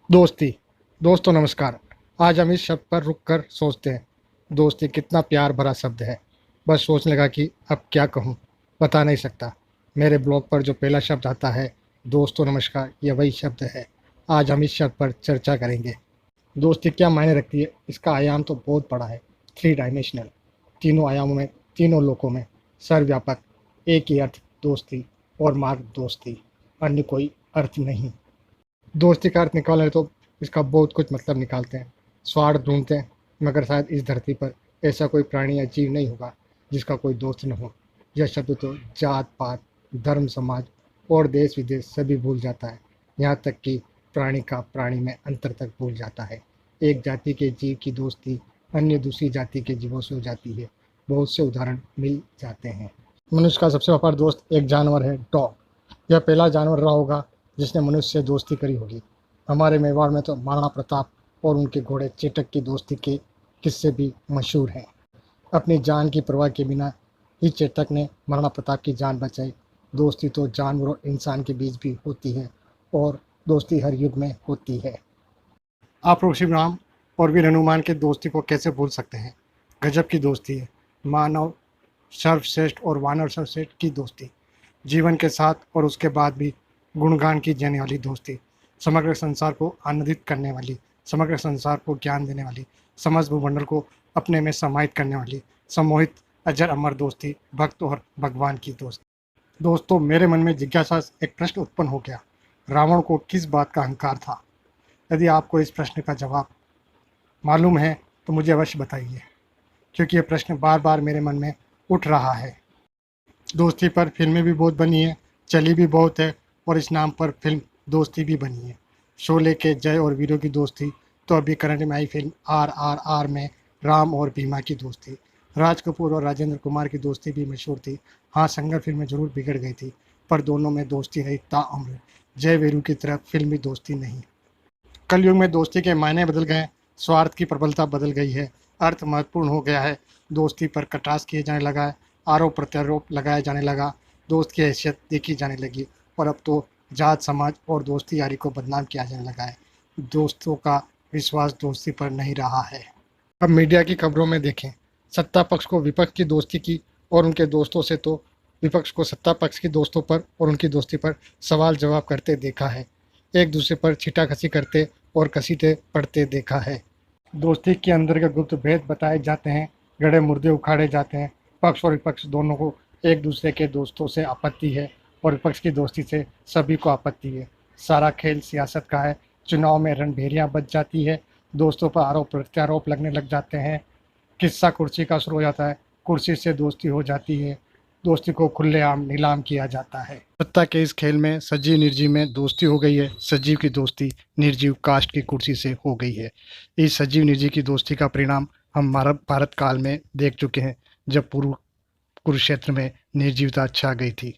दोस्ती। दोस्तों नमस्कार। आज हम इस शब्द पर रुक कर सोचते हैं। दोस्ती कितना प्यार भरा शब्द है। बस सोचने लगा कि अब क्या कहूँ, बता नहीं सकता। मेरे ब्लॉग पर जो पहला शब्द आता है, दोस्तों नमस्कार, यह वही शब्द है। आज हम इस शब्द पर चर्चा करेंगे। दोस्ती क्या मायने रखती है, इसका आयाम तो बहुत बड़ा है। 3 डायमेंशनल, तीनों आयामों में, तीनों लोकों में सर्वव्यापक। एक ही अर्थ दोस्ती और मार्ग दोस्ती, अन्य कोई अर्थ नहीं। दोस्ती का अर्थ निकालें तो इसका बहुत कुछ मतलब निकालते हैं, स्वार्थ ढूंढते हैं, मगर शायद इस धरती पर ऐसा कोई प्राणी या जीव नहीं होगा जिसका कोई दोस्त न हो। यह शब्द तो जात पात, धर्म, समाज और देश विदेश सभी भूल जाता है। यहाँ तक कि प्राणी का प्राणी में अंतर तक भूल जाता है। एक जाति के जीव की दोस्ती अन्य दूसरी जाति के जीवों से हो जाती है। बहुत से उदाहरण मिल जाते हैं। मनुष्य का सबसे वफादार दोस्त एक जानवर है, डॉग। यह पहला जानवर रहा होगा जिसने मनुष्य से दोस्ती करी होगी। हमारे मेवाड़ में तो महाराणा प्रताप और उनके घोड़े चेतक की दोस्ती के किस्से भी मशहूर हैं। अपनी जान की परवाह के बिना ही चेतक ने महाराणा प्रताप की जान बचाई। दोस्ती तो जानवर और इंसान के बीच भी होती है, और दोस्ती हर युग में होती है। आप ऋषि राम और वीर हनुमान के दोस्ती को कैसे भूल सकते हैं। गजब की दोस्ती है। मानव सर्वश्रेष्ठ और वानर सर्वश्रेष्ठ की दोस्ती, जीवन के साथ और उसके बाद भी गुणगान की जाने वाली दोस्ती, समग्र संसार को आनंदित करने वाली, समग्र संसार को ज्ञान देने वाली, समस्त भूमंडल को अपने में समाहित करने वाली, सम्मोहित अजर अमर दोस्ती, भक्त और भगवान की दोस्ती। दोस्तों, मेरे मन में जिज्ञासा एक प्रश्न उत्पन्न हो गया। रावण को किस बात का अहंकार था? यदि आपको इस प्रश्न का जवाब मालूम है तो मुझे अवश्य बताइए, क्योंकि यह प्रश्न बार बार मेरे मन में उठ रहा है। दोस्ती पर फिल्में भी बहुत बनी है, चली भी बहुत है, और इस नाम पर फिल्म दोस्ती भी बनी है। शोले के जय और वीरों की दोस्ती, तो अभी करंट में आई फिल्म RRR में राम और भीमा की दोस्ती। राज कपूर और राजेंद्र कुमार की दोस्ती भी मशहूर थी। हाँ, संगर फिल्म में जरूर बिगड़ गई थी, पर दोनों में दोस्ती रही ताउम्र। जय वीरू की तरह फिल्मी दोस्ती नहीं। कलयुग में दोस्ती के मायने बदल गए, स्वार्थ की प्रबलता बदल गई है, अर्थ महत्वपूर्ण हो गया है। दोस्ती पर कटाक्ष किए जाने लगा है, आरोप प्रत्यारोप लगाया जाने लगा, दोस्त की हैसियत देखी जाने लगी, और अब तो जात समाज और दोस्ती यारी को बदनाम किया जाने लगा है। दोस्तों का विश्वास दोस्ती पर नहीं रहा है। अब मीडिया की खबरों में देखें, सत्ता पक्ष को विपक्ष की दोस्ती की और उनके दोस्तों से तो विपक्ष को सत्ता पक्ष की दोस्तों पर और उनकी दोस्ती पर सवाल जवाब करते देखा है। एक दूसरे पर छींटाकसी करते और कसीटे पढ़ते देखा है। दोस्ती के अंदर के गुप्त भेद बताए जाते हैं, गड़े मुर्दे उखाड़े जाते हैं। पक्ष और विपक्ष दोनों को एक दूसरे के दोस्तों से आपत्ति है, और विपक्ष की दोस्ती से सभी को आपत्ति है। सारा खेल सियासत का है। चुनाव में रणभेरियां बच जाती है, दोस्तों पर आरोप प्रत्यारोप लगने लग जाते हैं। किस्सा कुर्सी का शुरू हो जाता है, कुर्सी से दोस्ती हो जाती है, दोस्ती को खुलेआम नीलाम किया जाता है। सत्ता के इस खेल में सजीव निर्जीव में दोस्ती हो गई है। सजीव की दोस्ती निर्जीव कास्ट की कुर्सी से हो गई है। इस सजीव निर्जीव की दोस्ती का परिणाम हम भारत काल में देख चुके हैं, जब पूर्व कुरुक्षेत्र में निर्जीवता छा गई थी।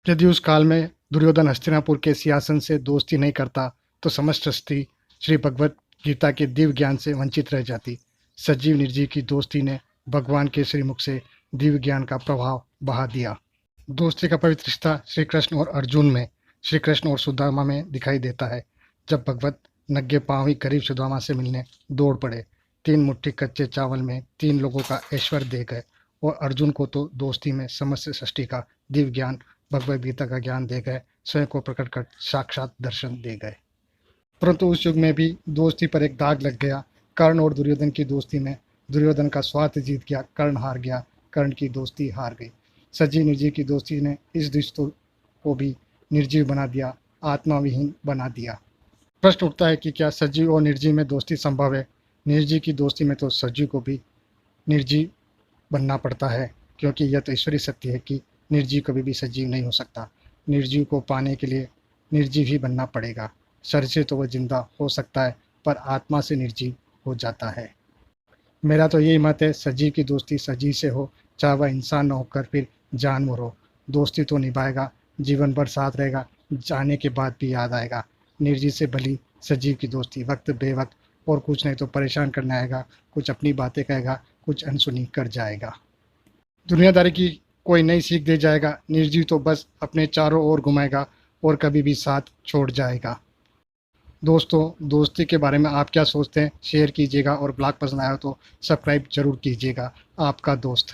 यदि उस काल में दुर्योधन हस्तिनापुर के सिंहासन से दोस्ती नहीं करता तो समस्त सृष्टि श्री भगवत गीता के दिव्य ज्ञान से वंचित रह जाती। सजीव निर्जीव की दोस्ती ने भगवान के श्रीमुख से दिव्य ज्ञान का प्रभाव बहा दिया। दोस्ती का पवित्र रिश्ता श्री कृष्ण और अर्जुन में, श्री कृष्ण और सुदामा में दिखाई देता है। जब भगवत नंगे पांव ही गरीब सुदामा से मिलने दौड़ पड़े, 3 मुट्ठी कच्चे चावल में 3 लोगों का ऐश्वर्य दे गए, और अर्जुन को तो दोस्ती में समस्त सृष्टि का दिव्य ज्ञान, भगवद गीता का ज्ञान दे गए, स्वयं को प्रकट कर साक्षात दर्शन दे गए। परंतु उस युग में भी दोस्ती पर एक दाग लग गया। कर्ण और दुर्योधन की दोस्ती में दुर्योधन का स्वार्थ जीत गया, कर्ण हार गया, कर्ण की दोस्ती हार गई। सजीव निर्जीव की दोस्ती ने इस रिश्तों को भी निर्जीव बना दिया, आत्मा विहीन बना दिया। प्रश्न उठता है कि क्या सजीव और निर्जीव में दोस्ती संभव है? निर्जीव की दोस्ती में तो सजीव को भी निर्जीव बनना पड़ता है, क्योंकि यह तो ईश्वरीय सत्य है कि निर्जीव कभी भी सजीव नहीं हो सकता। निर्जीव को पाने के लिए निर्जीव ही बनना पड़ेगा। शरीर से तो वह जिंदा हो सकता है, पर आत्मा से निर्जीव हो जाता है। मेरा तो यही मत है, सजीव की दोस्ती सजीव से हो, चाहे वह इंसान न होकर फिर जानवर हो। दोस्ती तो निभाएगा, जीवन भर साथ रहेगा, जाने के बाद भी याद आएगा। निर्जीव से भली सजीव की दोस्ती वक्त बेवक्त और कुछ नहीं तो परेशान करने आएगा, कुछ अपनी बातें कहेगा, कुछ अनसुनी कर जाएगा, दुनियादारी की कोई नई सीख दे जाएगा। निर्जीव तो बस अपने चारों ओर घुमाएगा और कभी भी साथ छोड़ जाएगा। दोस्तों, दोस्ती के बारे में आप क्या सोचते हैं शेयर कीजिएगा, और ब्लॉग पसंद आया हो तो सब्सक्राइब जरूर कीजिएगा। आपका दोस्त।